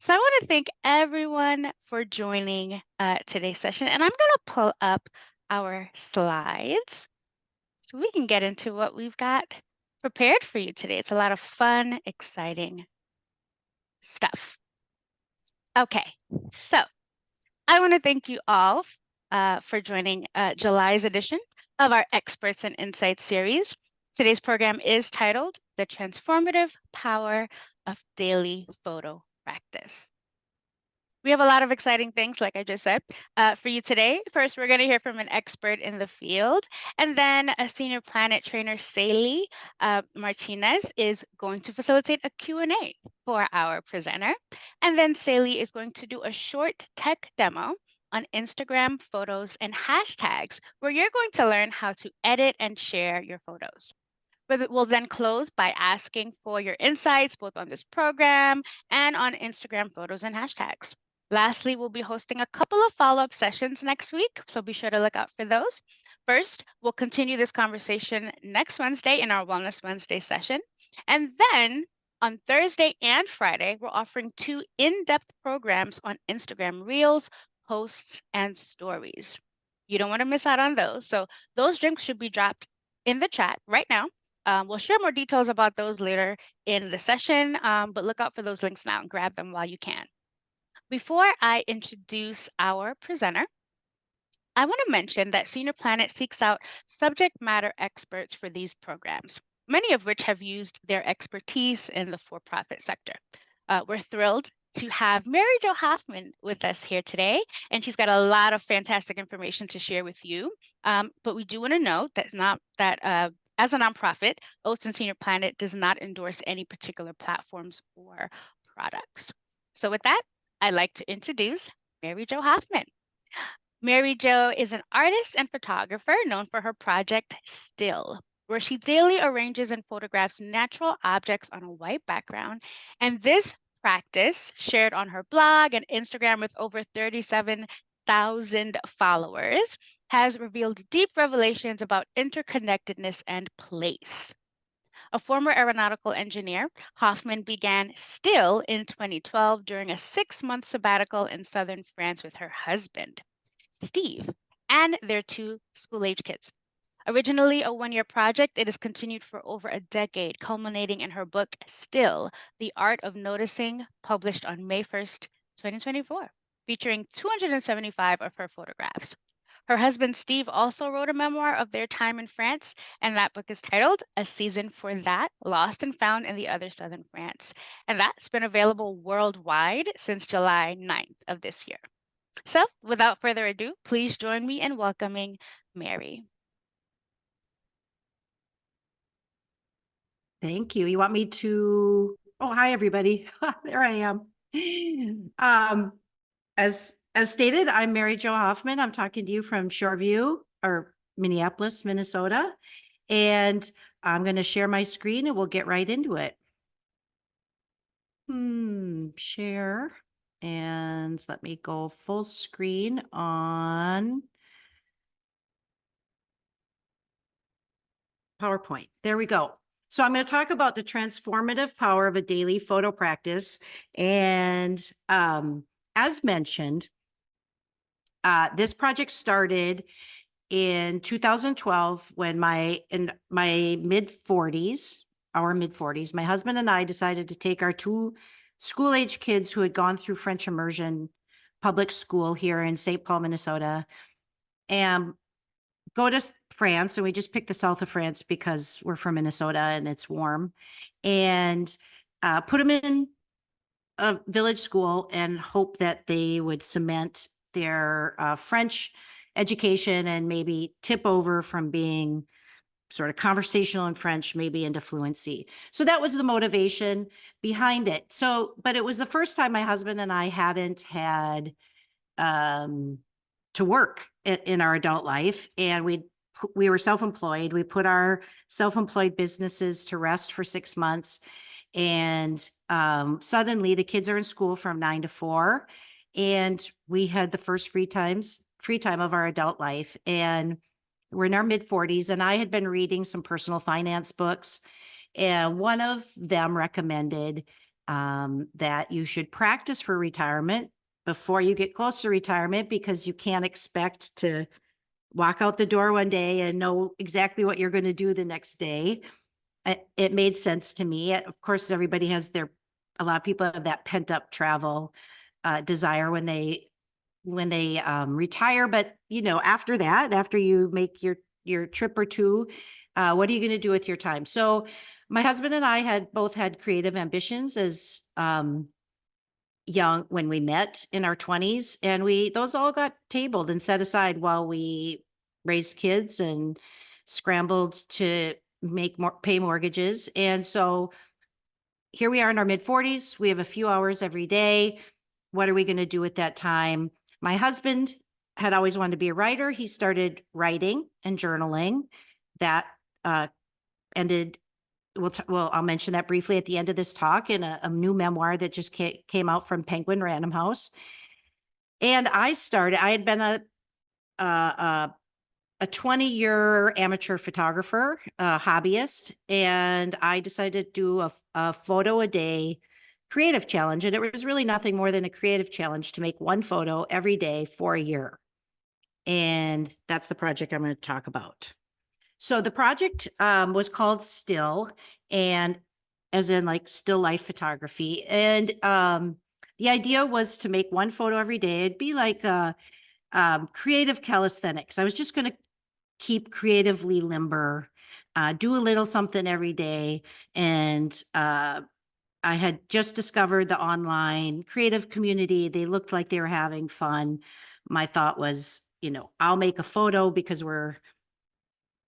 So I want to thank everyone for joining today's session, and I'm going to pull up our slides so we can get into what we've got prepared for you today. It's a lot of fun, exciting stuff. Okay, so I want to thank you all for joining July's edition of our Experts and Insights series. Today's program is titled The Transformative Power of Daily Photo Practice. We have a lot of exciting things, like I just said, for you today. First, we're going to hear from an expert in the field, and then a senior planet trainer, Saley Martinez, is going to facilitate a Q&A for our presenter. And then Saley is going to do a short tech demo on Instagram photos and hashtags, where you're going to learn how to edit and share your photos. We'll then close by asking for your insights both on this program and on Instagram photos and hashtags. Lastly, we'll be hosting a couple of follow-up sessions next week, so be sure to look out for those. First, we'll continue this conversation next Wednesday in our Wellness Wednesday session. And then on Thursday and Friday, we're offering 2 in-depth programs on Instagram Reels, posts, and stories. You don't want to miss out on those. So those links should be dropped in the chat right now. We'll share more details about those later in the session, but look out for those links now and grab them while you can. Before I introduce our presenter, I want to mention that Senior Planet seeks out subject matter experts for these programs, many of which have used their expertise in the for-profit sector. We're thrilled to have Mary Jo Hoffman with us here today, and she's got a lot of fantastic information to share with you. But we do want to note that as a nonprofit, Oats and Senior Planet does not endorse any particular platforms or products. So with that, I'd like to introduce Mary Jo Hoffman. Mary Jo is an artist and photographer known for her project Still, where she daily arranges and photographs natural objects on a white background. And this practice, shared on her blog and Instagram with over 37,000 followers, has revealed deep revelations about interconnectedness and place. A former aeronautical engineer, Hoffman began Still in 2012 during a 6-month sabbatical in southern France with her husband, Steve, and their 2 school-age kids. Originally a 1-year project, it has continued for over a decade, culminating in her book, Still, The Art of Noticing, published on May 1st, 2024, featuring 275 of her photographs. Her husband, Steve, also wrote a memoir of their time in France, and that book is titled A Season for That, Lost and Found in the Other Southern France. And that's been available worldwide since July 9th of this year. So without further ado, please join me in welcoming Mary. Thank you. You want me to, oh, hi, everybody. There I am. As stated, I'm Mary Jo Hoffman. I'm talking to you from Shoreview or Minneapolis, Minnesota. And I'm going to share my screen and we'll get right into it. Share. And let me go full screen on PowerPoint. There we go. So I'm going to talk about the transformative power of a daily photo practice. And as mentioned, this project started in 2012 when in my mid-40s, my husband and I decided to take our 2 school-age kids who had gone through French immersion public school here in St. Paul, Minnesota, and go to France. And we just picked the south of France because we're from Minnesota and it's warm, and put them in a village school and hope that they would cement their French education and maybe tip over from being sort of conversational in French, maybe into fluency. So that was the motivation behind it. So, but it was the first time my husband and I hadn't had to work in our adult life. And we were self-employed. We put our self-employed businesses to rest for 6 months. And suddenly the kids are in school from 9 to 4. And we had the first free time of our adult life. And we're in our mid-40s. And I had been reading some personal finance books. And one of them recommended that you should practice for retirement before you get close to retirement, because you can't expect to walk out the door one day and know exactly what you're going to do the next day. It made sense to me. Of course, everybody has a lot of people have that pent up travel desire when they retire. But after that, after you make your trip or two, what are you going to do with your time? So my husband and I had both had creative ambitions as young when we met in our 20s, and those all got tabled and set aside while we raised kids and scrambled to pay mortgages. And so here we are in our mid 40s. We have a few hours every day. What are we going to do with that time? My husband had always wanted to be a writer. He started writing and journaling. That ended. I'll mention that briefly at the end of this talk, in a new memoir that just came out from Penguin Random House. And I had been a 20-year amateur photographer, hobbyist, and I decided to do a photo a day creative challenge. And it was really nothing more than a creative challenge to make one photo every day for a year. And that's the project I'm going to talk about. So the project was called Still, and as in like still life photography. And the idea was to make one photo every day. It'd be like creative calisthenics. I was just going to keep creatively limber, do a little something every day. And I had just discovered the online creative community. They looked like they were having fun. My thought was, I'll make a photo because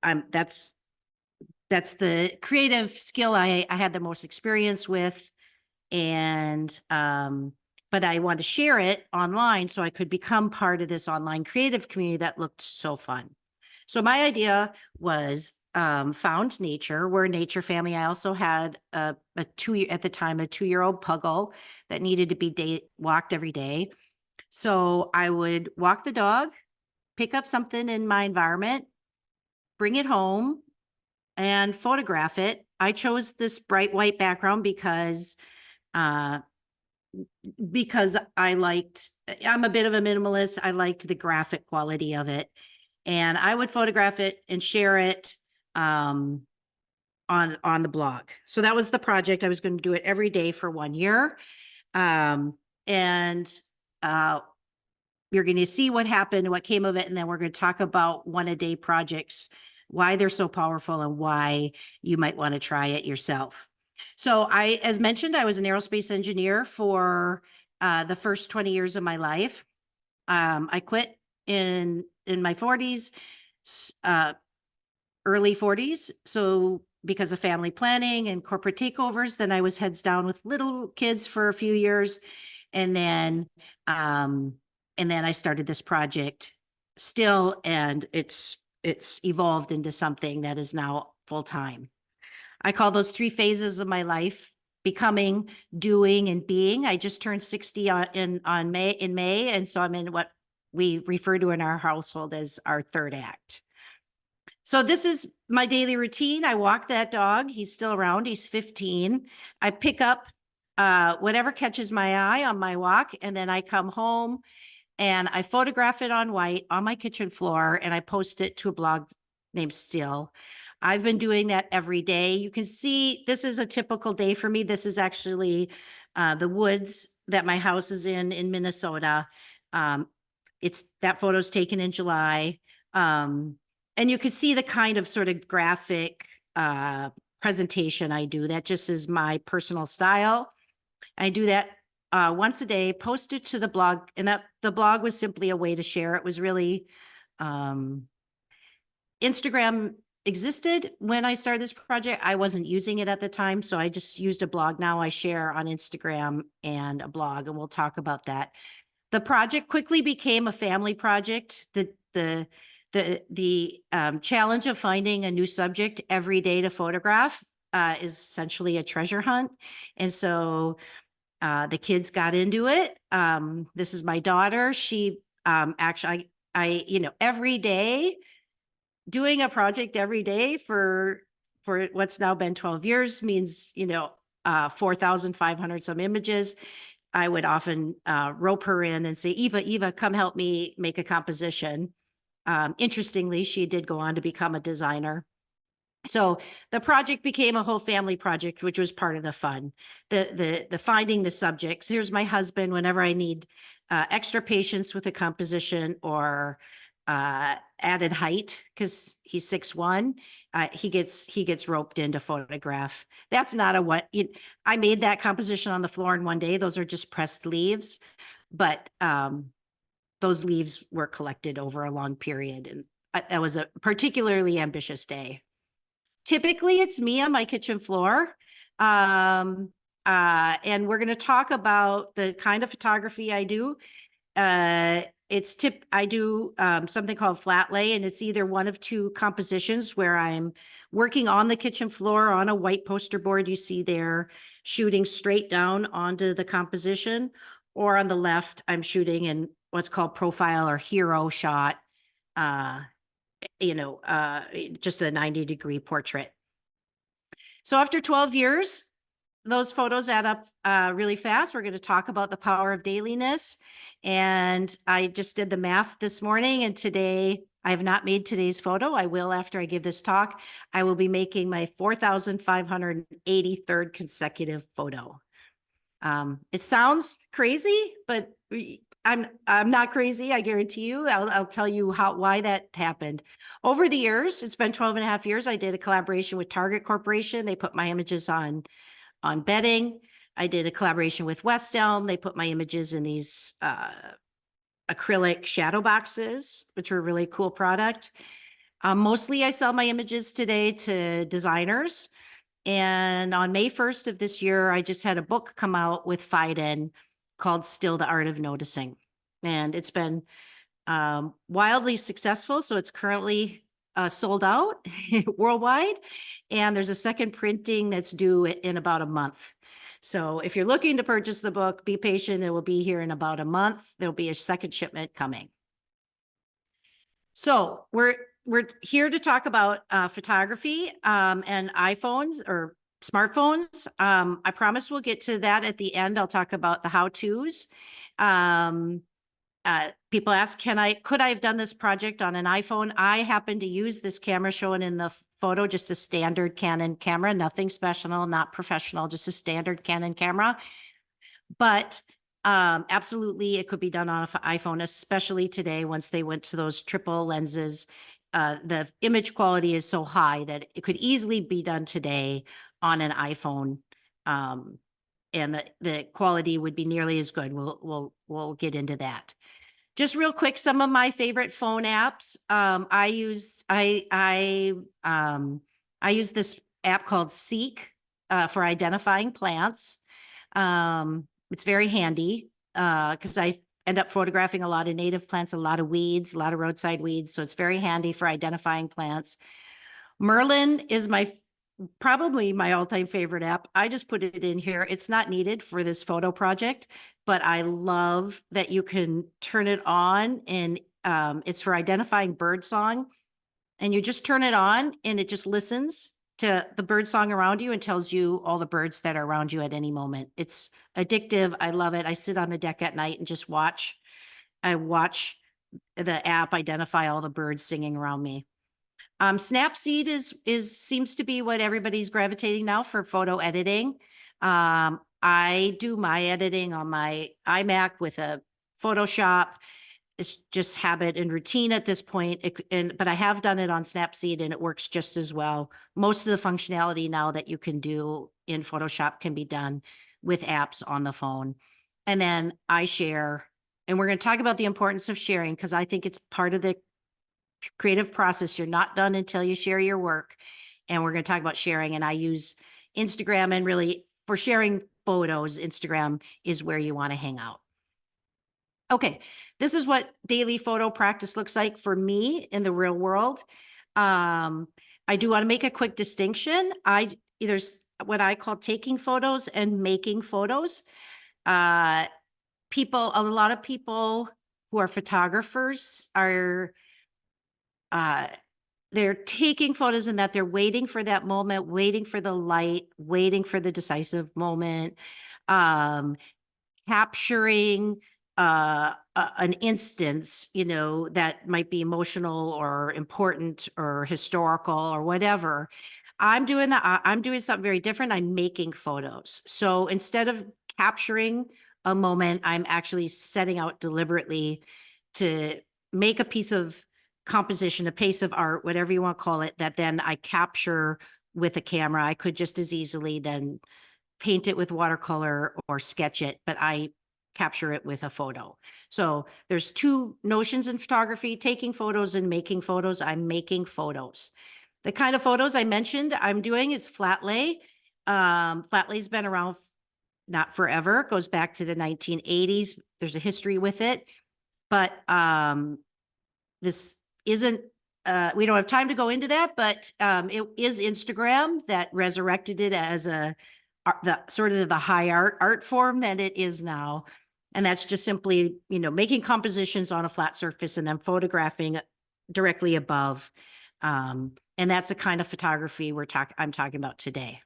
that's the creative skill I had the most experience with. And, but I wanted to share it online so I could become part of this online creative community that looked so fun. So my idea was found nature. We're a nature family. I also had at the time, a 2-year-old puggle that needed to be walked every day. So I would walk the dog, pick up something in my environment, bring it home, and photograph it. I chose this bright white background because I'm a bit of a minimalist. I liked the graphic quality of it. And I would photograph it and share it on the blog. So that was the project. I was going to do it every day for 1 year. You're going to see what happened, what came of it. And then we're going to talk about one-a-day projects, why they're so powerful and why you might want to try it yourself. So as mentioned, I was an aerospace engineer for the first 20 years of my life. I quit in my 40s, early 40s. So because of family planning and corporate takeovers, then I was heads down with little kids for a few years. And then I started this project Still, and it's evolved into something that is now full time. I call those 3 phases of my life: becoming, doing, and being. I just turned 60 in May, and so I'm in what we refer to in our household as our third act. So this is my daily routine. I walk that dog. He's still around. He's 15. I pick up whatever catches my eye on my walk, and then I come home and I photograph it on white on my kitchen floor, and I post it to a blog named Still. I've been doing that every day. You can see this is a typical day for me. This is actually the woods that my house is in Minnesota. That photo's taken in July. And you can see the kind of sort of graphic presentation I do. That just is my personal style. I do that once a day, post it to the blog, and the blog was simply a way to share. It was really Instagram existed when I started this project. I wasn't using it at the time, so I just used a blog. Now I share on Instagram and a blog, and we'll talk about that. The project quickly became a family project. The challenge of finding a new subject every day to photograph is essentially a treasure hunt. And so the kids got into it. This is my daughter. She actually, every day, doing a project every day for what's now been 12 years means, 4,500 some images, I would often rope her in and say, Eva, come help me make a composition. Interestingly, she did go on to become a designer. So the project became a whole family project, which was part of the fun. The finding the subjects. Here's my husband whenever I need extra patience with a composition or added height because he's 6'1". He gets roped into photograph. That's not a what I made that composition on the floor in one day. Those are just pressed leaves, but those leaves were collected over a long period, and that was a particularly ambitious day. Typically, it's me on my kitchen floor. And we're going to talk about the kind of photography I do. I do something called flat lay, and it's either one of two compositions where I'm working on the kitchen floor on a white poster board you see there, shooting straight down onto the composition, or on the left, I'm shooting in what's called profile or hero shot, just a 90-degree portrait. So after 12 years, those photos add up really fast. We're going to talk about the power of dailiness. And I just did the math this morning, and today I have not made today's photo. I will after I give this talk. I will be making my 4,583rd consecutive photo. It sounds crazy, but I'm not crazy. I guarantee you. I'll tell you why that happened. Over the years, it's been 12 and a half years. I did a collaboration with Target Corporation. They put my images on bedding. I did a collaboration with West Elm. They put my images in these acrylic shadow boxes, which were a really cool product. Mostly I sell my images today to designers. And on May 1st of this year, I just had a book come out with Fiden called Still the Art of Noticing. And it's been wildly successful. So it's currently sold out worldwide. And there's a second printing that's due in about a month. So if you're looking to purchase the book, be patient. It will be here in about a month. There'll be a second shipment coming. So we're here to talk about photography and iPhones or smartphones. I promise we'll get to that at the end. I'll talk about the how-tos. People ask, could I have done this project on an iPhone? I happen to use this camera shown in the photo, just a standard Canon camera, nothing special, not professional, just a standard Canon camera. But absolutely, it could be done on an iPhone, especially today, once they went to those triple lenses. The image quality is so high that it could easily be done today on an iPhone. And the quality would be nearly as good. We'll get into that. Just real quick, some of my favorite phone apps. I use this app called Seek for identifying plants. It's very handy because I end up photographing a lot of native plants, a lot of weeds, a lot of roadside weeds. So it's very handy for identifying plants. Merlin is probably my all-time favorite app. I just put it in here. It's not needed for this photo project, but I love that you can turn it on, and it's for identifying bird song. And you just turn it on and it just listens to the bird song around you and tells you all the birds that are around you at any moment. It's addictive. I love it. I sit on the deck at night and just watch. I watch the app identify all the birds singing around me. Snapseed seems to be what everybody's gravitating now for photo editing. I do my editing on my iMac with a Photoshop. It's just habit and routine at this point. But I have done it on Snapseed and it works just as well. Most of the functionality now that you can do in Photoshop can be done with apps on the phone. And then I share, and we're going to talk about the importance of sharing because I think it's part of the creative process. You're not done until you share your work. And we're going to talk about sharing. And I use Instagram, and really for sharing photos, Instagram is where you want to hang out. Okay, this is what daily photo practice looks like for me in the real world. I do want to make a quick distinction. There's what I call taking photos and making photos. A lot of people who are photographers are they're taking photos and that they're waiting for that moment, waiting for the light, waiting for the decisive moment, um, capturing an instance, that might be emotional or important or historical or whatever. I'm doing something very different. I'm making photos. So instead of capturing a moment, I'm actually setting out deliberately to make a piece of composition, a piece of art, whatever you want to call it, that then I capture with a camera. I could just as easily then paint it with watercolor or sketch it, but I capture it with a photo. So there's two notions in photography, taking photos and making photos. I'm making photos. The kind of photos I mentioned I'm doing is flat lay. Flat lay's been around not forever. It goes back to the 1980s. There's a history with it, but this isn't we don't have time to go into that, but it is Instagram that resurrected it as the sort of the high art form that it is now. And that's just simply, making compositions on a flat surface and then photographing directly above. And that's the kind of photography I'm talking about today.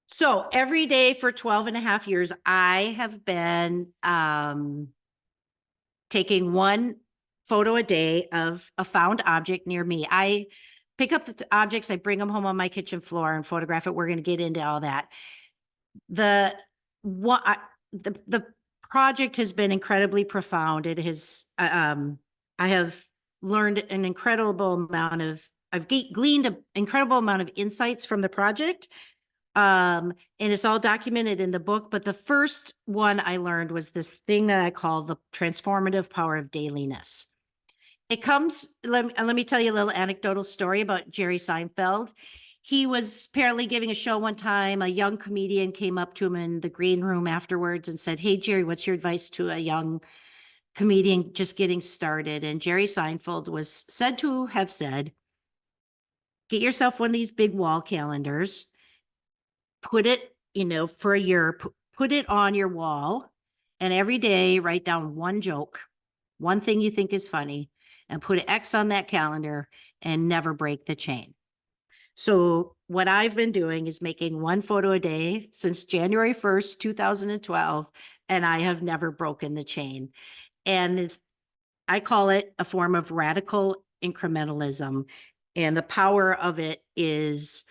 So every day for 12 and a half years, I have been taking one photo a day of a found object near me. I pick up the objects, I bring them home on my kitchen floor and photograph it. We're going to get into all that. The project has been incredibly profound. It has, I have learned an incredible amount of, I've gleaned an incredible amount of insights from the project. And it's all documented in the book. But the first one I learned was this thing that I call the transformative power of dailiness. It comes, let me tell you a little anecdotal story about Jerry Seinfeld. He was apparently giving a show one time. A young comedian came up to him in the green room afterwards and said, "Hey, Jerry, what's your advice to a young comedian just getting started?" And Jerry Seinfeld was said to have said, "Get yourself one of these big wall calendars, put it, for a year, put it on your wall, and every day write down one joke, one thing you think is funny, and put an X on that calendar and never break the chain." So what I've been doing is making one photo a day since January 1st, 2012, and I have never broken the chain. And I call it a form of radical incrementalism. And the power of it is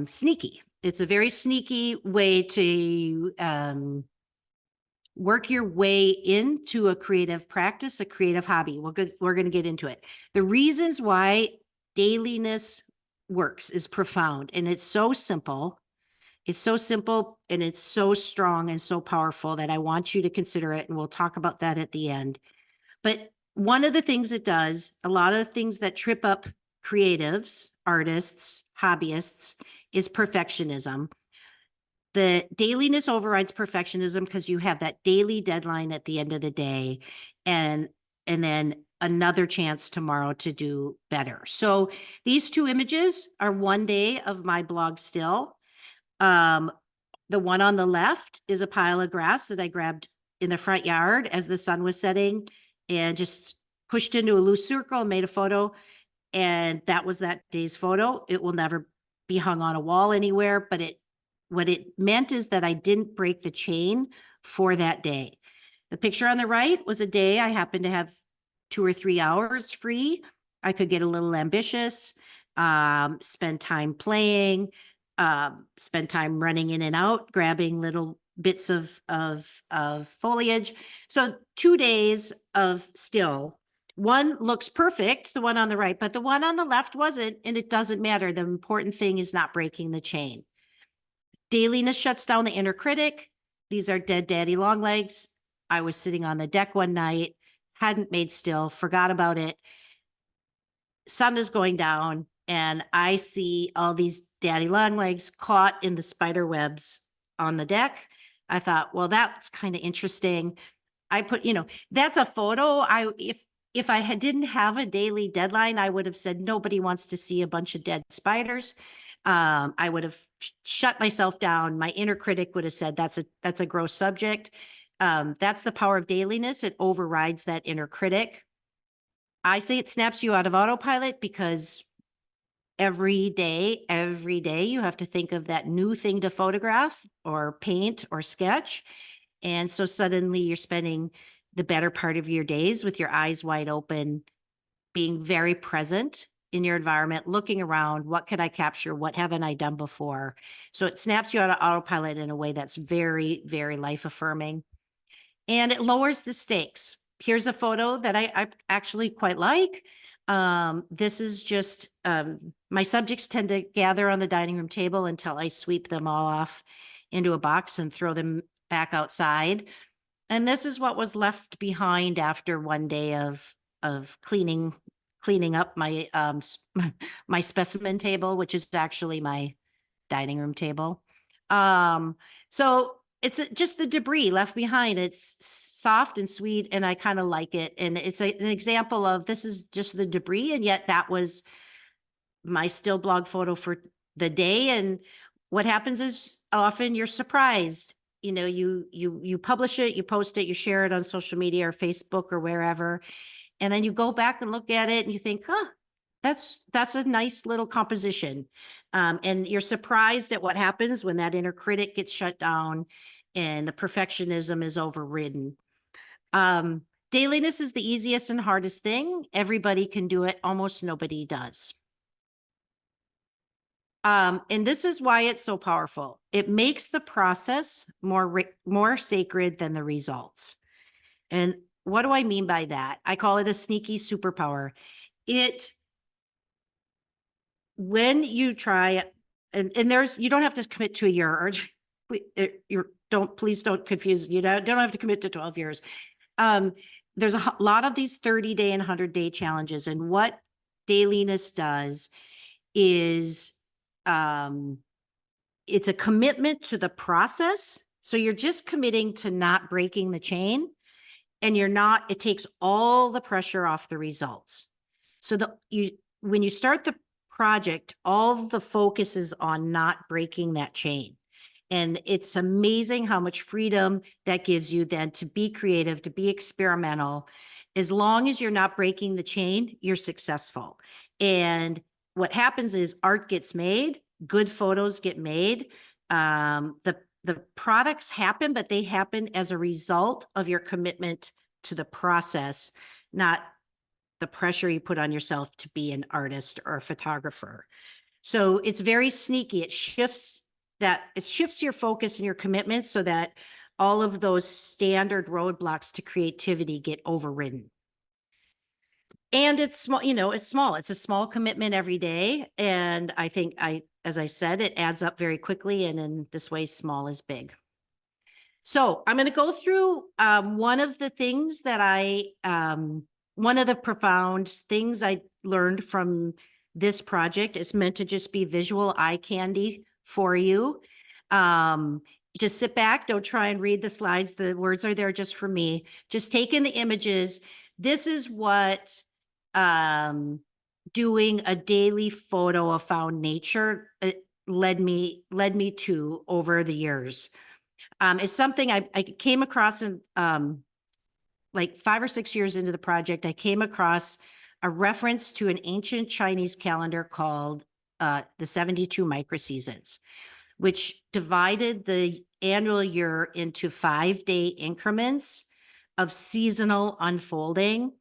sneaky. It's a very sneaky way to work your way into a creative practice, a creative hobby. We're going to get into it. The reasons why dailiness works is profound, and it's so simple. It's so simple and it's so strong and so powerful that I want you to consider it. And we'll talk about that at the end. But one of the things it does, a lot of the things that trip up creatives, artists, hobbyists, is perfectionism. The dailiness overrides perfectionism because you have that daily deadline at the end of the day, and then another chance tomorrow to do better. So these two images are one day of my blog still. The one on the left is a pile of grass that I grabbed in the front yard as the sun was setting and just pushed into a loose circle and made a photo. And that was that day's photo. It will never be hung on a wall anywhere, but what it meant is that I didn't break the chain for that day. The picture on the right was a day I happened to have 2 or 3 hours free. I could get a little ambitious, spend time playing, spend time running in and out, grabbing little bits of foliage. So 2 days of still. One looks perfect, the one on the right, but the one on the left wasn't, and it doesn't matter. The important thing is not breaking the chain. Dailiness shuts down the inner critic. These are dead daddy long legs. I was sitting on the deck one night, hadn't made still, forgot about it. Sun is going down, and I see all these daddy long legs caught in the spider webs on the deck. I thought, well, that's kind of interesting. I put, that's a photo. If I didn't have a daily deadline, I would have said nobody wants to see a bunch of dead spiders. I would have shut myself down. My inner critic would have said that's a gross subject. That's the power of dailiness. It overrides that inner critic. I say it snaps you out of autopilot because every day you have to think of that new thing to photograph or paint or sketch. And so suddenly you're spending the better part of your days with your eyes wide open, being very present in your environment, looking around, what could I capture? What haven't I done before? So it snaps you out of autopilot in a way that's very, very life affirming. And it lowers the stakes. Here's a photo that I actually quite like. This is just my subjects tend to gather on the dining room table until I sweep them all off into a box and throw them back outside. And this is what was left behind after one day of cleaning up my my specimen table, which is actually my dining room table. Um, so it's just the debris left behind. It's soft and sweet, and I kind of like it. And it's an example of this is just the debris, and yet that was my still blog photo for the day. And what happens is often you're surprised. You know, you publish it, you post it, you share it on social media or Facebook or wherever, and then you go back and look at it and you think, huh, that's a nice little composition. And you're surprised at what happens when that inner critic gets shut down and the perfectionism is overridden. Um, Dailiness is the easiest and hardest thing. Everybody can do it. Almost nobody does. And this is why it's so powerful. It makes the process more sacred than the results. And what do I mean by that? I call it a sneaky superpower. It When you try, and there's, you don't have to commit to a year or please don't confuse, you don't have to commit to 12 years. There's a lot of these 30-day and 100-day challenges. And what dailiness does is, it's a commitment to the process. So you're just committing to not breaking the chain, and it takes all the pressure off the results. So when you start the project, all the focus is on not breaking that chain. And it's amazing how much freedom that gives you then to be creative, to be experimental. As long as you're not breaking the chain, you're successful. And what happens is art gets made, good photos get made. The products happen, but they happen as a result of your commitment to the process, not the pressure you put on yourself to be an artist or a photographer. So it's very sneaky. It shifts your focus and your commitment so that all of those standard roadblocks to creativity get overridden. And it's small, it's small. It's a small commitment every day. And I think as I said, it adds up very quickly. And in this way, small is big. So I'm going to go through one of the things that one of the profound things I learned from this project. Is meant to just be visual eye candy for you. Just sit back, don't try and read the slides. The words are there just for me. Just take in the images. This is what doing a daily photo of found nature led me to over the years. It's something I came across in like 5 or 6 years into the project. I came across a reference to an ancient Chinese calendar called the 72 microseasons, which divided the annual year into 5-day increments of seasonal unfolding.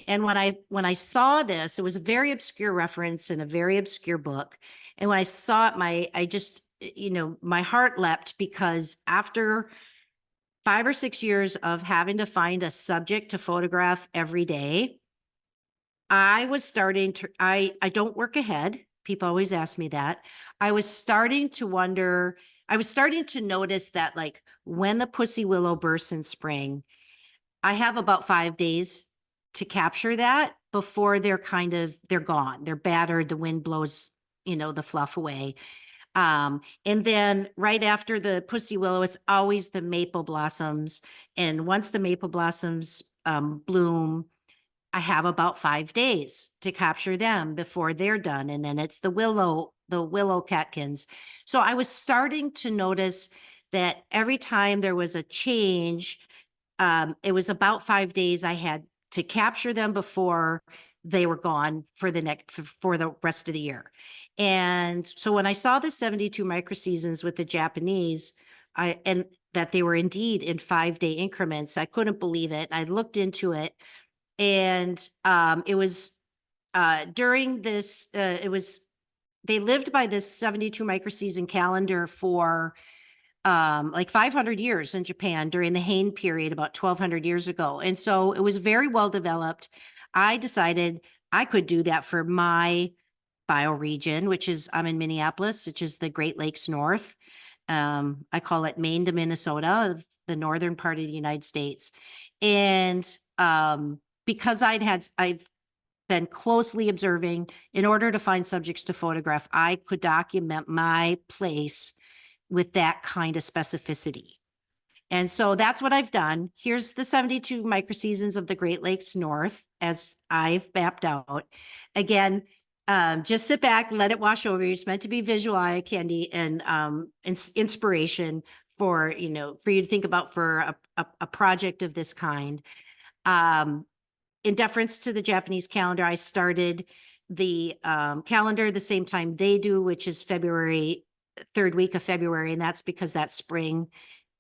And when I saw this, it was a very obscure reference in a very obscure book. And when I saw it, my heart leapt, because after 5 or 6 years of having to find a subject to photograph every day, I was starting to, I don't work ahead. People always ask me that. I was starting to notice that, like, when the pussy willow bursts in spring, I have about 5 days to capture that before they're gone. They're battered. The wind blows, the fluff away. And then right after the pussy willow, it's always the maple blossoms. And once the maple blossoms bloom, I have about 5 days to capture them before they're done. And then it's the willow catkins. So I was starting to notice that every time there was a change, it was about 5 days I had to capture them before they were gone for the rest of the year. And so when I saw the 72 microseasons with the Japanese, and that they were indeed in 5-day increments, I couldn't believe it. I looked into it, and it was during this, they lived by this 72 microseason calendar for like 500 years in Japan during the Heian period about 1200 years ago. And so it was very well developed. I decided I could do that for my bioregion, which is, I'm in Minneapolis, which is the Great Lakes North. I call it Maine to Minnesota, the northern part of the United States. And because I've been closely observing, in order to find subjects to photograph, I could document my place with that kind of specificity. And so that's what I've done. Here's the 72 microseasons of the Great Lakes North as I've mapped out. Again, just sit back, let it wash over you. It's meant to be visual eye candy and inspiration for, for you to think about for a project of this kind. In deference to the Japanese calendar, I started the calendar the same time they do, which is February, third week of February. And that's because that's spring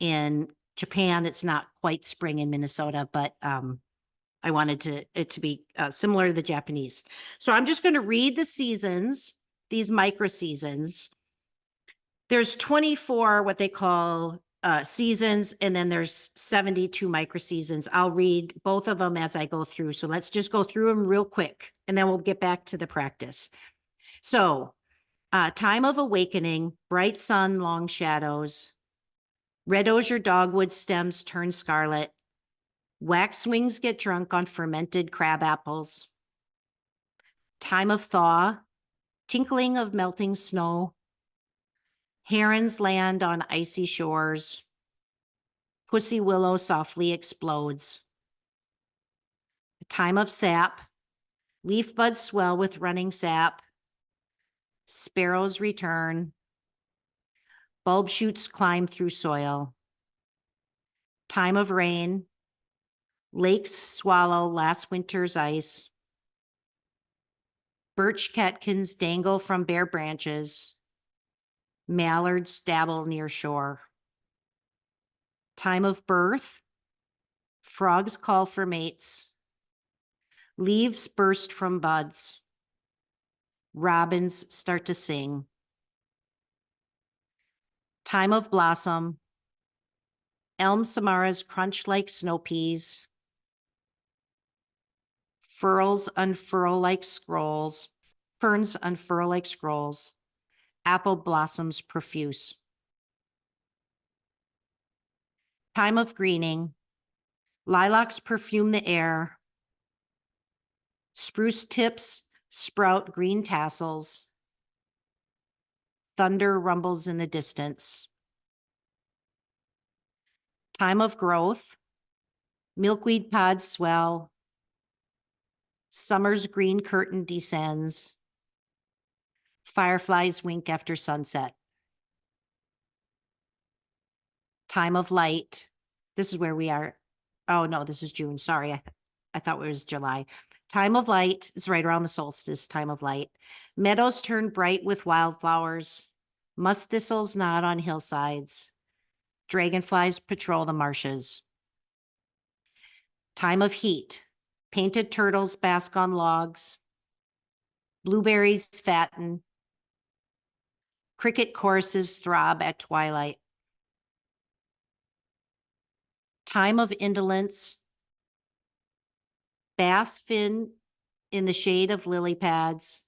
in Japan. It's not quite spring in Minnesota, but I wanted it to be similar to the Japanese. So I'm just going to read the seasons, these micro seasons. There's 24 what they call seasons, and then there's 72 micro seasons. I'll read both of them as I go through. So let's just go through them real quick, and then we'll get back to the practice. So time of awakening, bright sun, long shadows, red osier dogwood stems turn scarlet, waxwings get drunk on fermented crab apples, time of thaw, tinkling of melting snow, herons land on icy shores, pussy willow softly explodes, time of sap, leaf buds swell with running sap, sparrows return, bulb shoots climb through soil, time of rain, lakes swallow last winter's ice, birch catkins dangle from bare branches, mallards dabble near shore, time of birth, frogs call for mates, leaves burst from buds, robins start to sing, time of blossom, elm samaras crunch like snow peas, ferns unfurl like scrolls, apple blossoms profuse. Time of greening, lilacs perfume the air, spruce tips sprout green tassels, thunder rumbles in the distance. Time of growth, milkweed pods swell, summer's green curtain descends, fireflies wink after sunset. Time of light, this is where we are. Oh no, this is June, sorry. I thought it was July. Time of light is right around the solstice, time of light. Meadows turn bright with wildflowers, musk thistles nod on hillsides, dragonflies patrol the marshes. Time of heat, painted turtles bask on logs, blueberries fatten, cricket choruses throb at twilight. Time of indolence, bass fin in the shade of lily pads,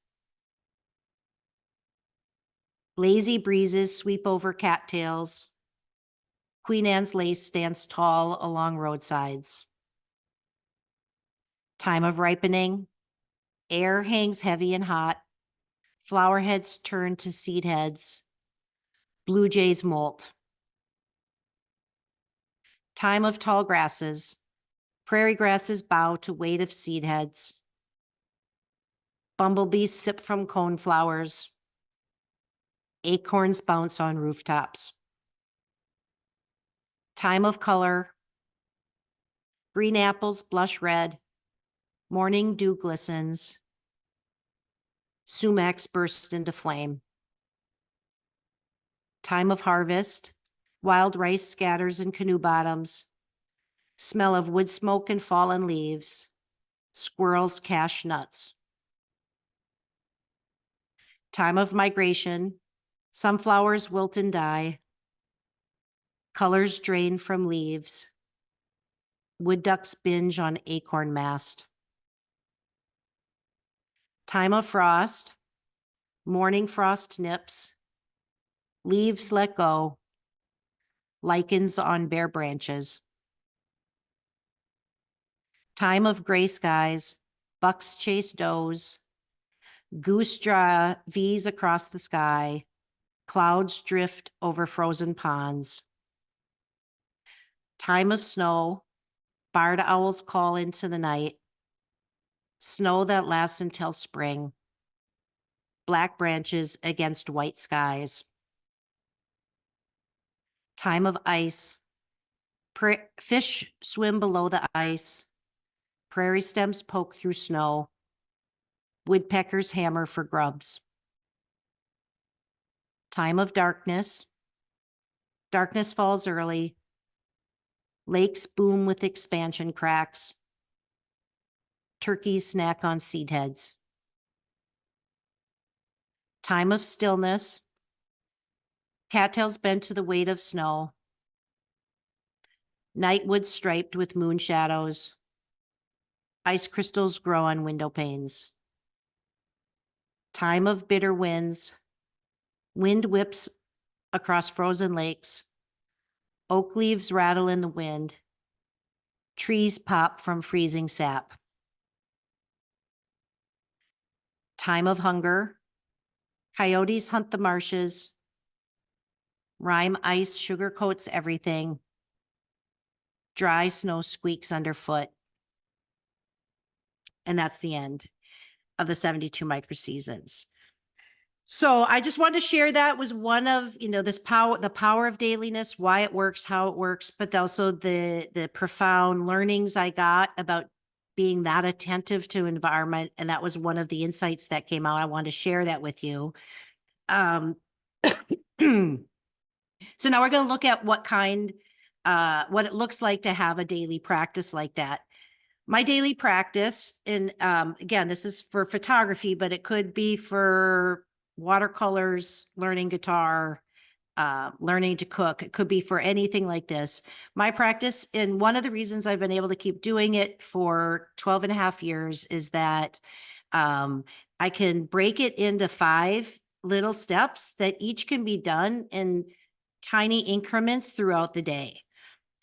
lazy breezes sweep over cattails, Queen Anne's lace stands tall along roadsides. Time of ripening, air hangs heavy and hot, flower heads turn to seed heads, blue jays molt. Time of tall grasses, prairie grasses bow to weight of seed heads, bumblebees sip from cone flowers, acorns bounce on rooftops. Time of color, green apples blush red, Morning dew glistens. Sumacs burst into flame. Time of harvest. Wild rice scatters in canoe bottoms. Smell of wood smoke and fallen leaves. Squirrels cache nuts. Time of migration. Sunflowers wilt and die. Colors drain from leaves. Wood ducks binge on acorn mast. Time of frost. Morning frost nips. Leaves let go. Lichens on bare branches. Time of gray skies. Bucks chase does. Goose draw V's across the sky. Clouds drift over frozen ponds. Time of snow. Barred owls call into the night. Snow that lasts until spring. Black branches against white skies. Time of ice. Fish swim below the ice. Prairie stems poke through snow. Woodpeckers hammer for grubs. Time of darkness. Darkness falls early. Lakes boom with expansion cracks. Turkeys snack on seed heads. Time of stillness. Cattails bent to the weight of snow. Nightwood striped with moon shadows. Ice crystals grow on window panes. Time of bitter winds. Wind whips across frozen lakes. Oak leaves rattle in the wind. Trees pop from freezing sap. Time of hunger. Coyotes hunt the marshes. Rime ice sugarcoats everything. Dry snow squeaks underfoot. And that's the end of the 72 microseasons. So I just wanted to share that was one of, this power, the power of dailiness, why it works, how it works, but also the profound learnings I got about being that attentive to environment. And that was one of the insights that came out. I wanted to share that with you. So now we're going to look at what it looks like to have a daily practice like that. My daily practice, and again, this is for photography, but it could be for watercolors, learning guitar, learning to cook. It could be for anything like this. My practice, and one of the reasons I've been able to keep doing it for 12 and a half years is that I can break it into 5 little steps that each can be done in tiny increments throughout the day.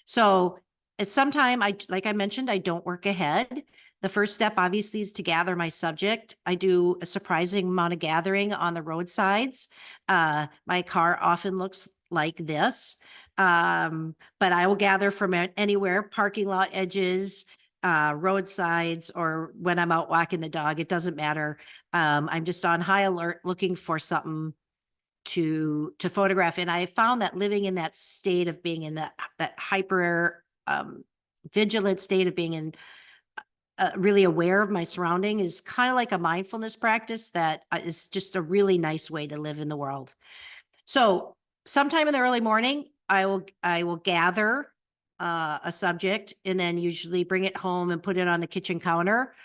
So at some time, like I mentioned, I don't work ahead. The first step obviously is to gather my subject. I do a surprising amount of gathering on the roadsides. My car often looks like this, but I will gather from anywhere, parking lot edges, roadsides, or when I'm out walking the dog, it doesn't matter. I'm just on high alert looking for something to photograph. And I found that living in that state of being in that hyper vigilant state of being in really aware of my surrounding is kind of like a mindfulness practice that is just a really nice way to live in the world. So sometime in the early morning, I will gather a subject and then usually bring it home and put it on the kitchen counter.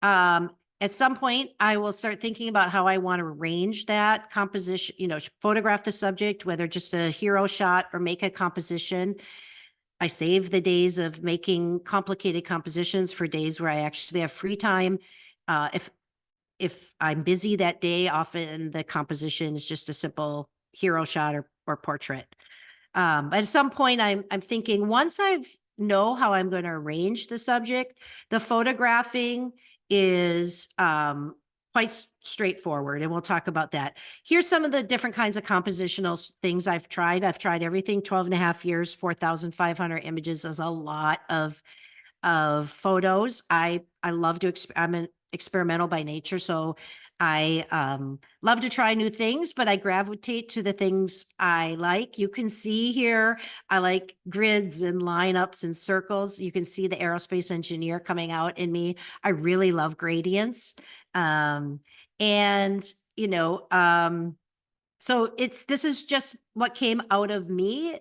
At some point, I will start thinking about how I want to arrange that composition, photograph the subject, whether just a hero shot or make a composition. I save the days of making complicated compositions for days where I actually have free time. If I'm busy that day, often the composition is just a simple hero shot or portrait. But at some point, I'm thinking once I've know how I'm going to arrange the subject, the photographing is quite straightforward, and we'll talk about that. Here's some of the different kinds of compositional things I've tried. I've tried everything. 12 and a half years, 4,500 images is a lot of photos. I love to, I'm an experimental by nature. So I love to try new things, but I gravitate to the things I like. You can see here, I like grids and lineups and circles. You can see the aerospace engineer coming out in me. I really love gradients. Um, and, you know, so this is just what came out of me.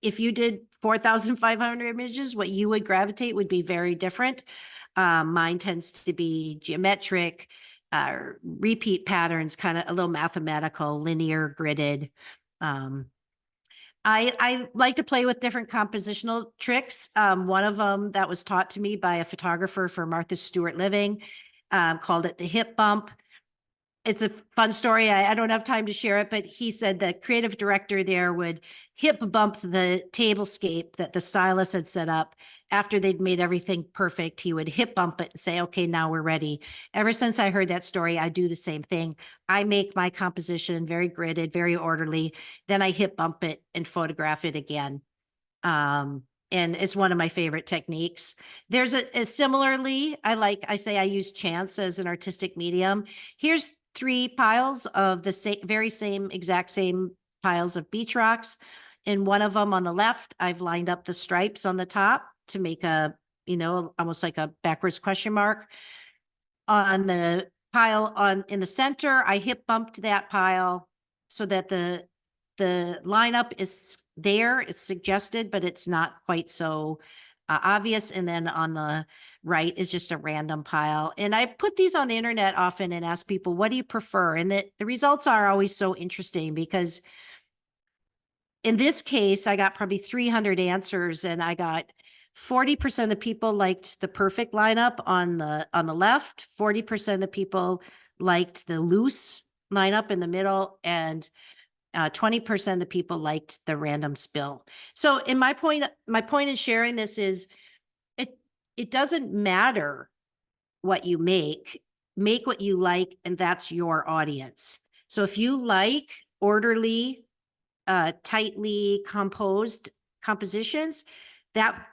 If you did 4,500 images, what you would gravitate would be very different. Mine tends to be geometric, repeat patterns, kind of a little mathematical, linear, gridded. Um, I like to play with different compositional tricks. One of them that was taught to me by a photographer for Martha Stewart Living, called it the hip bump. It's a fun story. I don't have time to share it, but he said the creative director there would hip bump the tablescape that the stylist had set up after they'd made everything perfect. He would hip bump it and say, okay, now we're ready. Ever since I heard that story, I do the same thing. I make my composition very gridded, very orderly. Then I hip bump it and photograph it again. And it's one of my favorite techniques. There's a similarly, I say I use chance as an artistic medium. Here's 3 piles of the very same, exact same piles of beach rocks. And one of them on the left, I've lined up the stripes on the top to make a, almost like a backwards question mark. On the pile in the center, I hip bumped that pile so that the lineup is there. It's suggested, but it's not quite so obvious. And then on the right is just a random pile. And I put these on the internet often and ask people, what do you prefer? And the results are always so interesting because in this case, I got probably 300 answers and I got 40% of the people liked the perfect lineup on the left, 40% of the people liked the loose lineup in the middle, and 20% of the people liked the random spill. So in my point in sharing this is it doesn't matter what you make what you like, and that's your audience. So if you like orderly, tightly composed compositions, that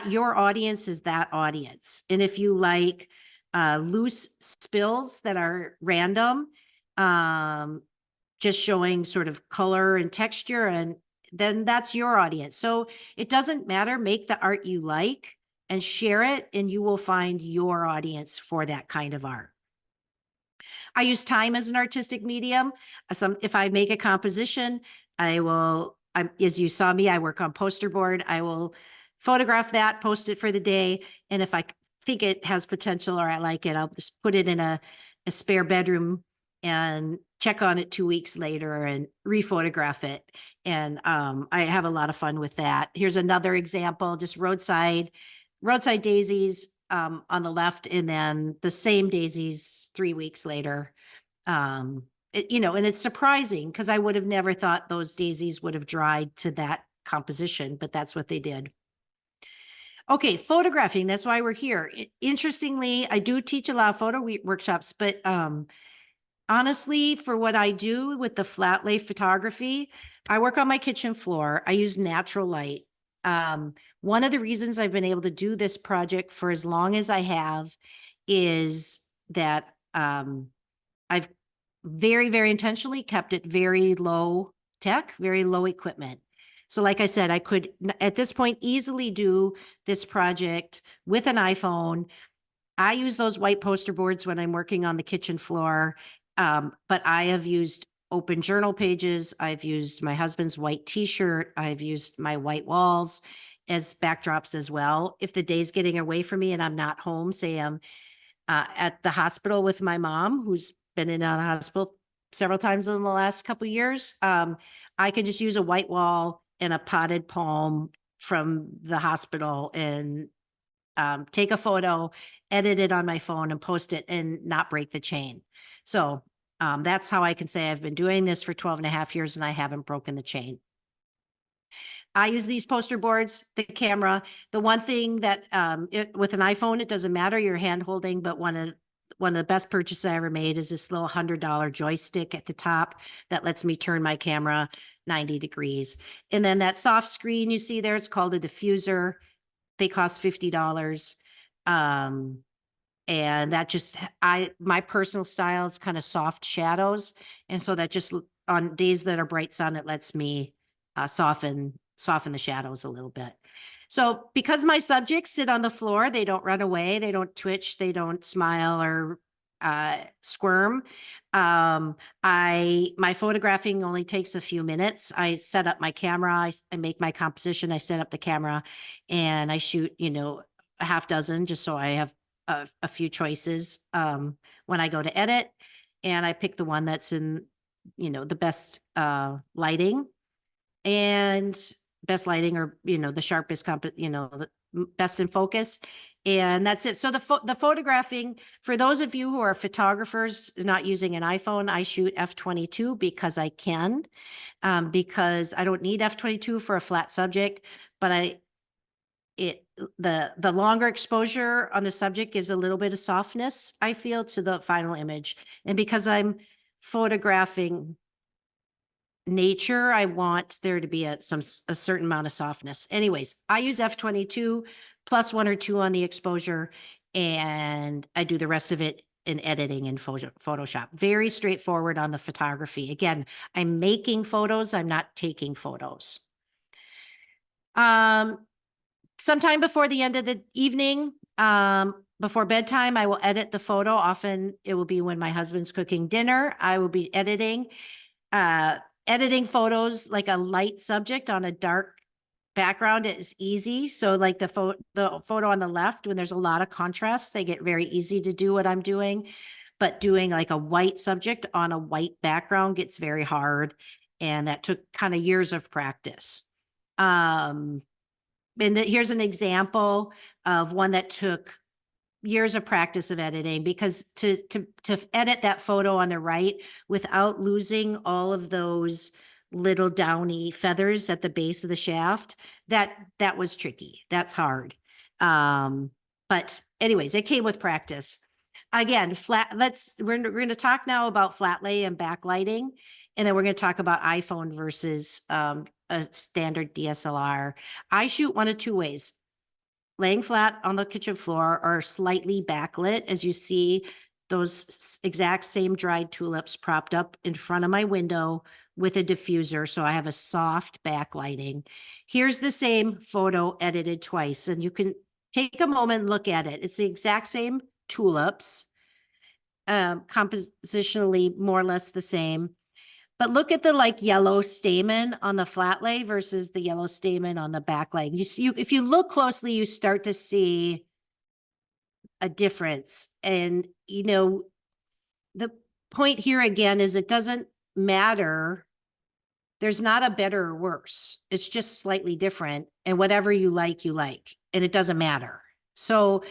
your audience is that audience. And if you like loose spills that are random, just showing sort of color and texture, and then that's your audience. So it doesn't matter, make the art you like and share it, and you will find your audience for that kind of art. I use time as an artistic medium. If I make a composition, as you saw me, I work on poster board. I will photograph that, post it for the day. And if I think it has potential or I like it, I'll just put it in a spare bedroom and check on it 2 weeks later and rephotograph it. And I have a lot of fun with that. Here's another example, just roadside daisies on the left, and then the same daisies 3 weeks later. And it's surprising because I would have never thought those daisies would have dried to that composition, but that's what they did. Okay, photographing, that's why we're here. Interestingly, I do teach a lot of photo workshops, but honestly, for what I do with the flat lay photography, I work on my kitchen floor. I use natural light. One of the reasons I've been able to do this project for as long as I have is that I've very, very intentionally kept it very low tech, very low equipment. So like I said, I could at this point easily do this project with an iPhone. I use those white poster boards when I'm working on the kitchen floor. But I have used open journal pages. I've used my husband's white t-shirt. I've used my white walls as backdrops as well. If the day's getting away from me and I'm not home, say I'm at the hospital with my mom, who's been in and out of the hospital several times in the last couple of years, I could just use a white wall and a potted palm from the hospital and take a photo, edit it on my phone and post it and not break the chain. So that's how I can say I've been doing this for 12 and a half years and I haven't broken the chain. I use these poster boards, the camera. The one thing that with an iPhone, it doesn't matter, you're hand holding, but one of the best purchases I ever made is this little $100 joystick at the top that lets me turn my camera 90 degrees. And then that soft screen you see there, it's called a diffuser. They cost $50. And that just, my personal style is kind of soft shadows. And so that just on days that are bright sun, it lets me soften the shadows a little bit. So because my subjects sit on the floor, they don't run away, they don't twitch, they don't smile or squirm. My photographing only takes a few minutes. I set up my camera, I make my composition, I set up the camera, and I shoot, a half dozen just so I have a few choices when I go to edit, and I pick the one that's in, the best lighting and best lighting, or the sharpest the best in focus, and that's it. So the photographing, for those of you who are photographers not using an iPhone, I shoot f/22 because I can, because I don't need f/22 for a flat subject, but the longer exposure on the subject gives a little bit of softness, I feel, to the final image. And because I'm photographing nature, I want there to be a certain amount of softness. Anyways, I use f/22 plus 1 or 2 on the exposure, and I do the rest of it in editing in Photoshop. Very straightforward on the photography. Again, I'm making photos, I'm not taking photos. Sometime before the end of the evening, before bedtime, I will edit the photo. Often it will be when my husband's cooking dinner. I will be editing photos, like a light subject on a dark background is easy. So like the photo on the left, when there's a lot of contrast, they get very easy to do what I'm doing. But doing like a white subject on a white background gets very hard. And that took kind of years of practice. And here's an example of one that took years of practice of editing, because to edit that photo on the right without losing all of those little downy feathers at the base of the shaft, that was tricky. That's hard. But anyways, it came with practice. Again, we're going to talk now about flat lay and backlighting, and then we're going to talk about iPhone versus a standard DSLR. I shoot one of two ways: laying flat on the kitchen floor or slightly backlit, as you see those exact same dried tulips propped up in front of my window with a diffuser. So I have a soft backlighting. Here's the same photo edited twice, and you can take a moment and look at it. It's the exact same tulips, compositionally more or less the same. But look at the yellow stamen on the flat lay versus the yellow stamen on the back leg. You see, if you look closely, you start to see a difference. And, the point here again is it doesn't matter. There's not a better or worse. It's just slightly different. And whatever you like, and it doesn't matter. So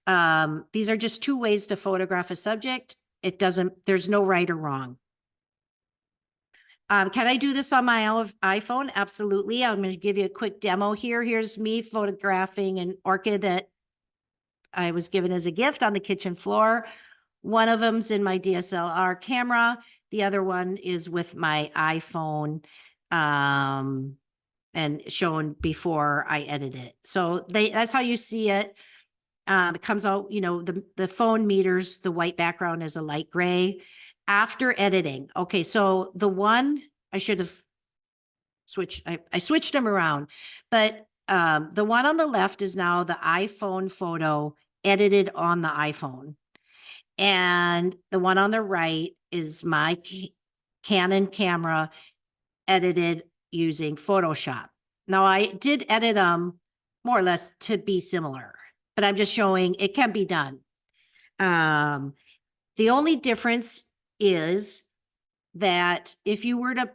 these are just two ways to photograph a subject. There's no right or wrong. Can I do this on my iPhone? Absolutely. I'm going to give you a quick demo here. Here's me photographing an orchid that I was given as a gift on the kitchen floor. One of them's in my DSLR camera. The other one is with my iPhone, and shown before I edit it. So that's how you see it. It comes out, the phone meters the white background as a light gray. After editing, okay, so the one I should have switched, I switched them around, but the one on the left is now the iPhone photo edited on the iPhone. And the one on the right is my Canon camera edited using Photoshop. Now, I did edit them more or less to be similar, but I'm just showing it can be done. The only difference is that if you were to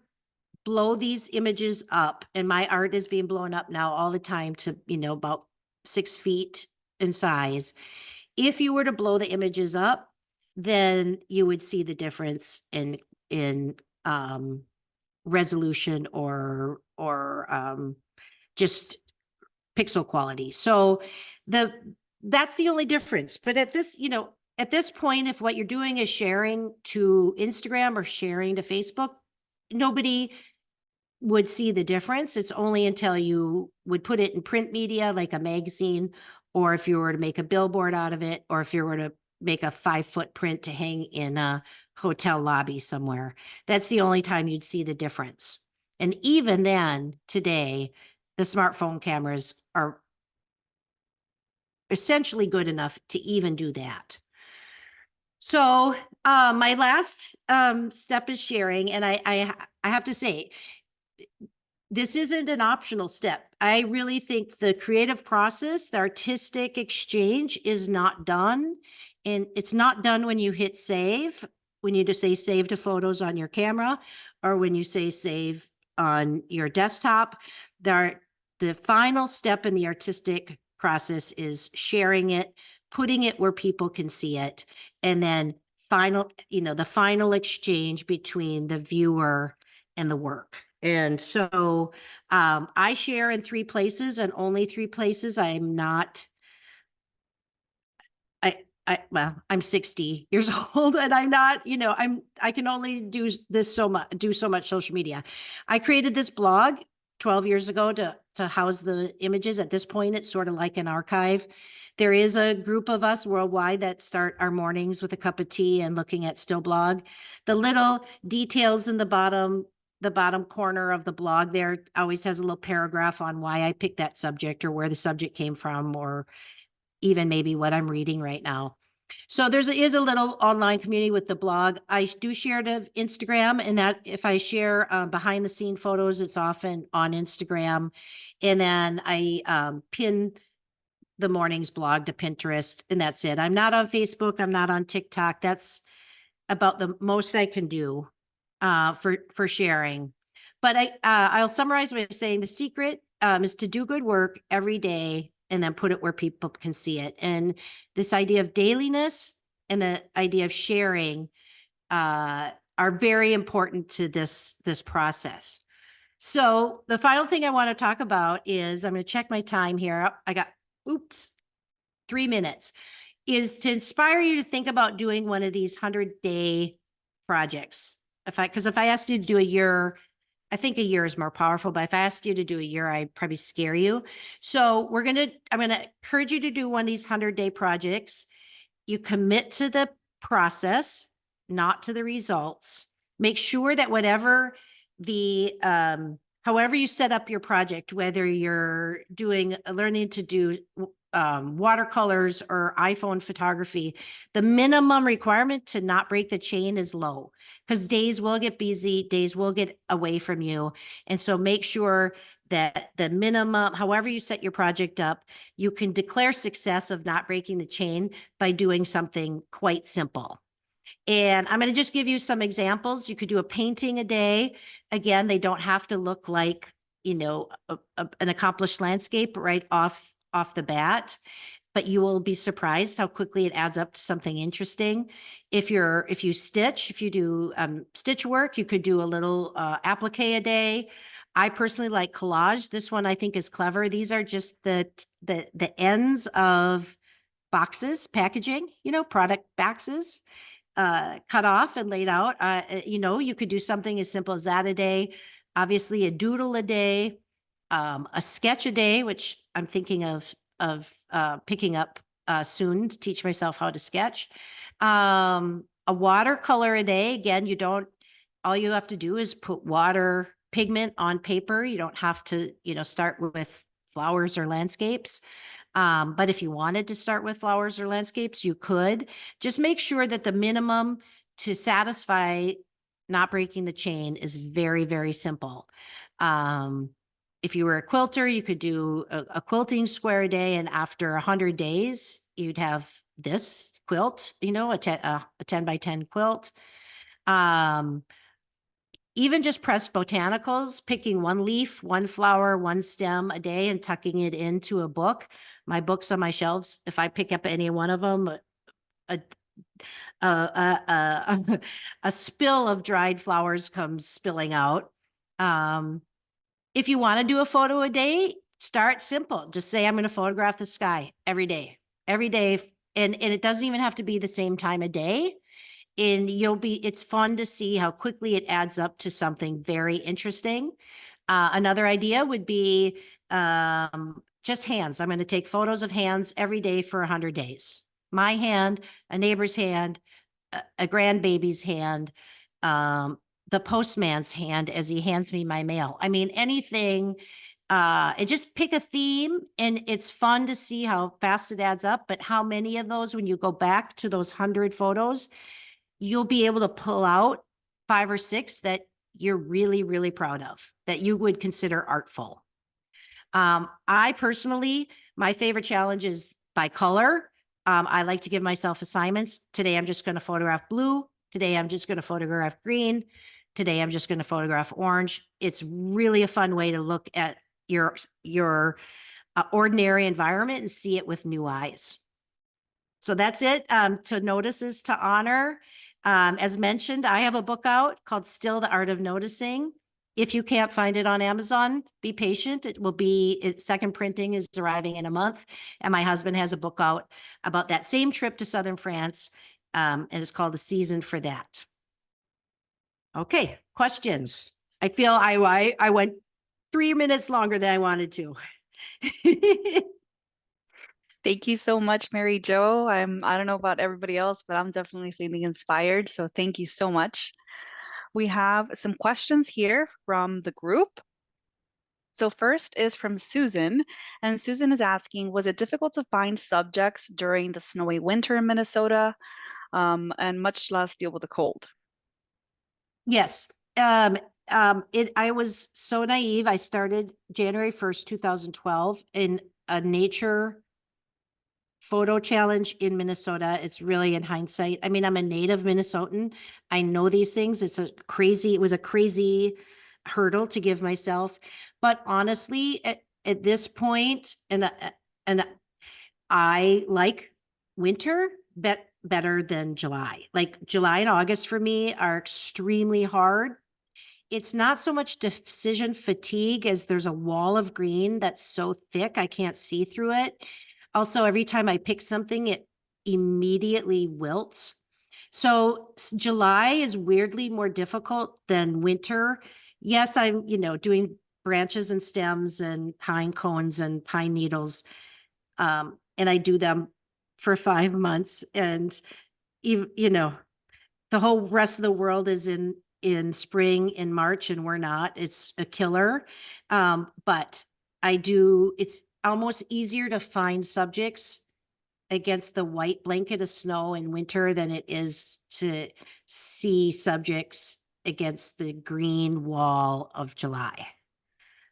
blow these images up, and my art is being blown up now all the time to, about 6 feet in size. If you were to blow the images up, then you would see the difference in resolution or just pixel quality. So that's the only difference. But at this point, if what you're doing is sharing to Instagram or sharing to Facebook, nobody would see the difference. It's only until you would put it in print media, like a magazine, or if you were to make a billboard out of it, or if you were to make a 5-foot print to hang in a hotel lobby somewhere. That's the only time you'd see the difference. And even then, today, the smartphone cameras are essentially good enough to even do that. So my last step is sharing, and I have to say, this isn't an optional step. I really think the creative process, the artistic exchange is not done. And it's not done when you hit save, when you just say save to photos on your camera, or when you say save on your desktop. The final step in the artistic process is sharing it, putting it where people can see it, and then the final exchange between the viewer and the work. And so I share in 3 places and only 3 places. I'm not, well, I'm 60 years old and I'm not, I can only do so much social media. I created this blog 12 years ago to house the images. At this point, it's sort of like an archive. There is a group of us worldwide that start our mornings with a cup of tea and looking at still blog. The little details in the bottom corner of the blog there always has a little paragraph on why I picked that subject or where the subject came from, or even maybe what I'm reading right now. So there is a little online community with the blog. I do share to Instagram, and that if I share behind the scene photos, it's often on Instagram. And then I pin the morning's blog to Pinterest, and that's it. I'm not on Facebook. I'm not on TikTok. That's about the most I can do for sharing. But I'll summarize by saying the secret is to do good work every day and then put it where people can see it. And this idea of dailiness and the idea of sharing are very important to this process. So the final thing I want to talk about is, I'm going to check my time here. I got, 3 minutes, is to inspire you to think about doing one of these 100-day projects. Because if I asked you to do a year, I think a year is more powerful, but if I asked you to do a year, I'd probably scare you. So I'm going to encourage you to do one of these 100-day projects. You commit to the process, not to the results. Make sure that however you set up your project, whether you're learning to do watercolors or iPhone photography, the minimum requirement to not break the chain is low, because days will get busy, days will get away from you. And so make sure that the minimum, however you set your project up, you can declare success of not breaking the chain by doing something quite simple. And I'm going to just give you some examples. You could do a painting a day. Again, they don't have to look like, an accomplished landscape right off the bat, but you will be surprised how quickly it adds up to something interesting. If you do stitch work, you could do a little applique a day. I personally like collage. This one I think is clever. These are just the ends of boxes, packaging, product boxes, cut off and laid out. You could do something as simple as that a day. Obviously, a doodle a day, a sketch a day, which I'm thinking of picking up soon to teach myself how to sketch. A watercolor a day. Again, all you have to do is put water pigment on paper. You don't have to, start with flowers or landscapes. But if you wanted to start with flowers or landscapes, you could. Just make sure that the minimum to satisfy not breaking the chain is very, very simple. If you were a quilter, you could do a quilting square a day, and after 100 days, you'd have this quilt, a 10 by 10 quilt. Even just pressed botanicals, picking one leaf, one flower, one stem a day and tucking it into a book. My books on my shelves, if I pick up any one of them, a spill of dried flowers comes spilling out. If you want to do a photo a day, start simple. Just say, I'm going to photograph the sky every day. And it doesn't even have to be the same time of day. And it's fun to see how quickly it adds up to something very interesting. Another idea would be just hands. I'm going to take photos of hands every day for 100 days. my hand, a neighbor's hand, a grandbaby's hand, the postman's hand as he hands me my mail. I mean, anything, and just pick a theme, and it's fun to see how fast it adds up. But how many of those, when you go back to those 100 photos, you'll be able to pull out 5 or 6 that you're really, really proud of, that you would consider artful. I personally, my favorite challenge is by color. I like to give myself assignments. Today, I'm just going to photograph blue. Today, I'm just going to photograph green. Today, I'm just going to photograph orange. It's really a fun way to look at your ordinary environment and see it with new eyes. So that's it. To notice is to honor. As mentioned, I have a book out called Still the Art of Noticing. If you can't find it on Amazon, be patient. Its second printing is arriving in a month. And my husband has a book out about that same trip to Southern France. And it's called The Season for That. Okay, questions. I feel I went 3 minutes longer than I wanted to. Thank you so much, Mary Jo. I don't know about everybody else, but I'm definitely feeling inspired. So thank you so much. We have some questions here from the group. So first is from Susan, and Susan is asking, was it difficult to find subjects during the snowy winter in Minnesota, and much less deal with the cold? Yes. I was so naive. I started January 1st, 2012 in a nature photo challenge in Minnesota. It's really in hindsight. I mean, I'm a native Minnesotan. I know these things. It was a crazy hurdle to give myself. But honestly, at this point, and I like winter better than July. Like July and August for me are extremely hard. It's not so much decision fatigue as there's a wall of green that's so thick I can't see through it. Also, every time I pick something, it immediately wilts. So July is weirdly more difficult than winter. Yes, I'm, doing branches and stems and pine cones and pine needles. And I do them for 5 months. And the whole rest of the world is in spring, in March, and we're not. It's a killer. But it's almost easier to find subjects against the white blanket of snow in winter than it is to see subjects against the green wall of July.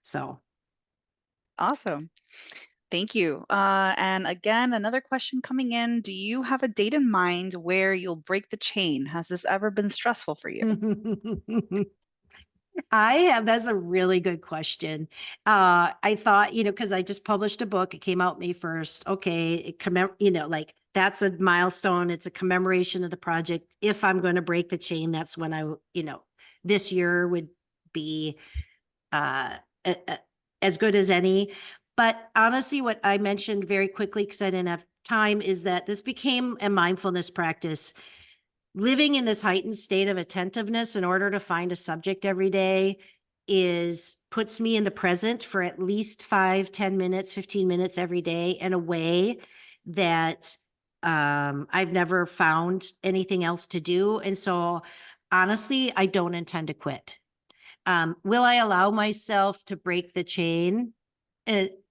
So. Awesome. Thank you. And again, another question coming in. Do you have a date in mind where you'll break the chain? Has this ever been stressful for you? That's a really good question. I thought, because I just published a book, it came out May 1st. Okay. That's a milestone. It's a commemoration of the project. If I'm going to break the chain, that's when this year would be, as good as any. But honestly, what I mentioned very quickly, because I didn't have time, is that this became a mindfulness practice. Living in this heightened state of attentiveness in order to find a subject every day puts me in the present for at least 5, 10 minutes, 15 minutes every day in a way that I've never found anything else to do. And so honestly, I don't intend to quit. Will I allow myself to break the chain?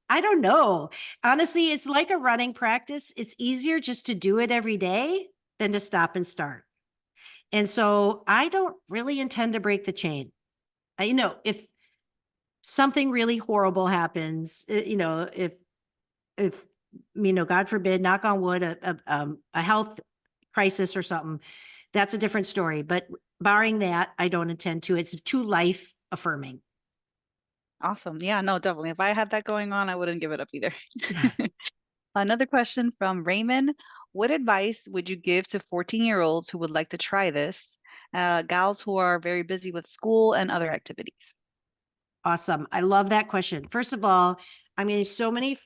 I don't know. Honestly, it's like a running practice. It's easier just to do it every day than to stop and start. And so I don't really intend to break the chain. If something really horrible happens, if God forbid, knock on wood, a health crisis or something, that's a different story. But barring that, I don't intend to. It's too life affirming. Awesome. Yeah, no, definitely. If I had that going on, I wouldn't give it up either. Another question from Raymond. What advice would you give to 14-year-olds who would like to try this, gals who are very busy with school and other activities? Awesome. I love that question. First of all, so many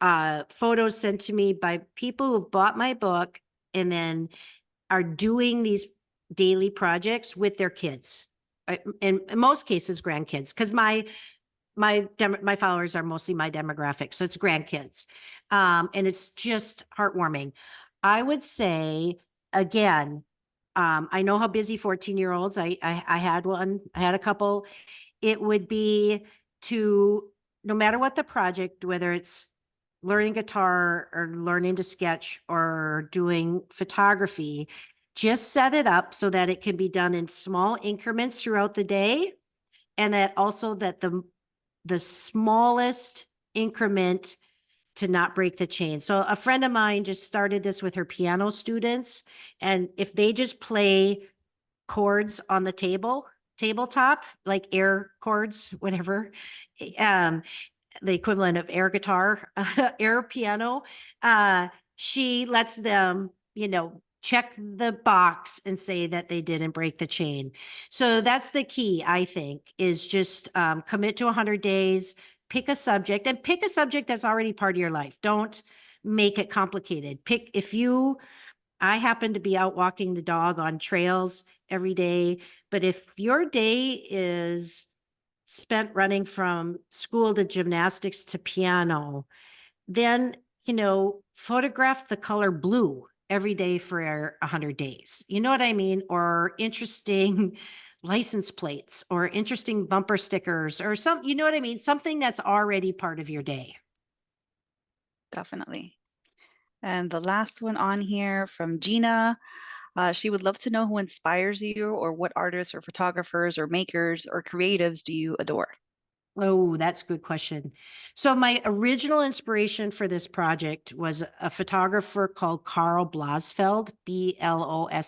photos sent to me by people who've bought my book and then are doing these daily projects with their kids. In most cases, grandkids, because my followers are mostly my demographic. So it's grandkids. And it's just heartwarming. I would say, again, I know how busy 14-year-olds, I had one, I had a couple. It would be to, no matter what the project, whether it's learning guitar or learning to sketch or doing photography, just set it up so that it can be done in small increments throughout the day. And that also that the smallest increment to not break the chain. So a friend of mine just started this with her piano students. And if they just play chords on the tabletop, like air chords, whatever, um, the equivalent of air guitar, air piano, she lets them, check the box and say that they didn't break the chain. So that's the key, I think, is just commit to 100 days, pick a subject that's already part of your life. Don't make it complicated. I happen to be out walking the dog on trails every day, but if your day is spent running from school to gymnastics to piano, then, photograph the color blue every day for 100 days. You know what I mean? Or interesting license plates or interesting bumper stickers or you know what I mean? Something that's already part of your day. Definitely. And the last one on here from Gina. She would love to know who inspires you or what artists or photographers or makers or creatives do you adore? Oh, that's a good question. So my original inspiration for this project was a photographer called Karl Blasfeld, Blossfeldt,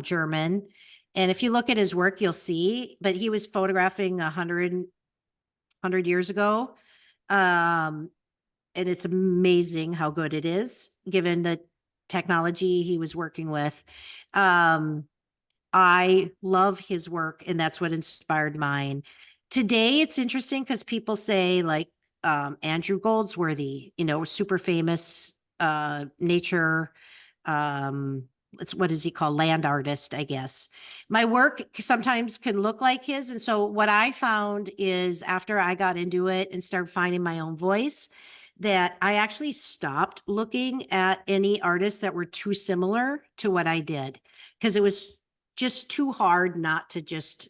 German. And if you look at his work, you'll see, but he was photographing 100 years ago. And it's amazing how good it is, given the technology he was working with. I love his work, and that's what inspired mine. Today, it's interesting because people say, like, Andrew Goldsworthy, super famous nature. What is he called? Land artist, I guess. My work sometimes can look like his. And so, what I found is after I got into it and started finding my own voice, that I actually stopped looking at any artists that were too similar to what I did because it was just too hard not to just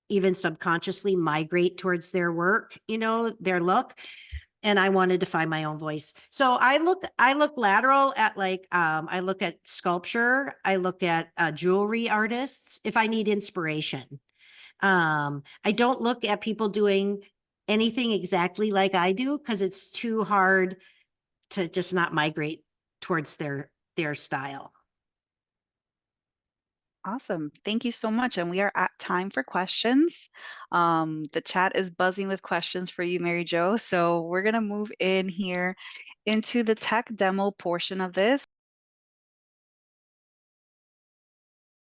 even subconsciously migrate towards their work, their look. And I wanted to find my own voice. So I look lateral at I look at sculpture. I look at jewelry artists if I need inspiration. I don't look at people doing anything exactly like I do because it's too hard to just not migrate towards their style. Awesome. Thank you so much. And we are at time for questions. The chat is buzzing with questions for you, Mary Jo. So we're going to move in here into the tech demo portion of this.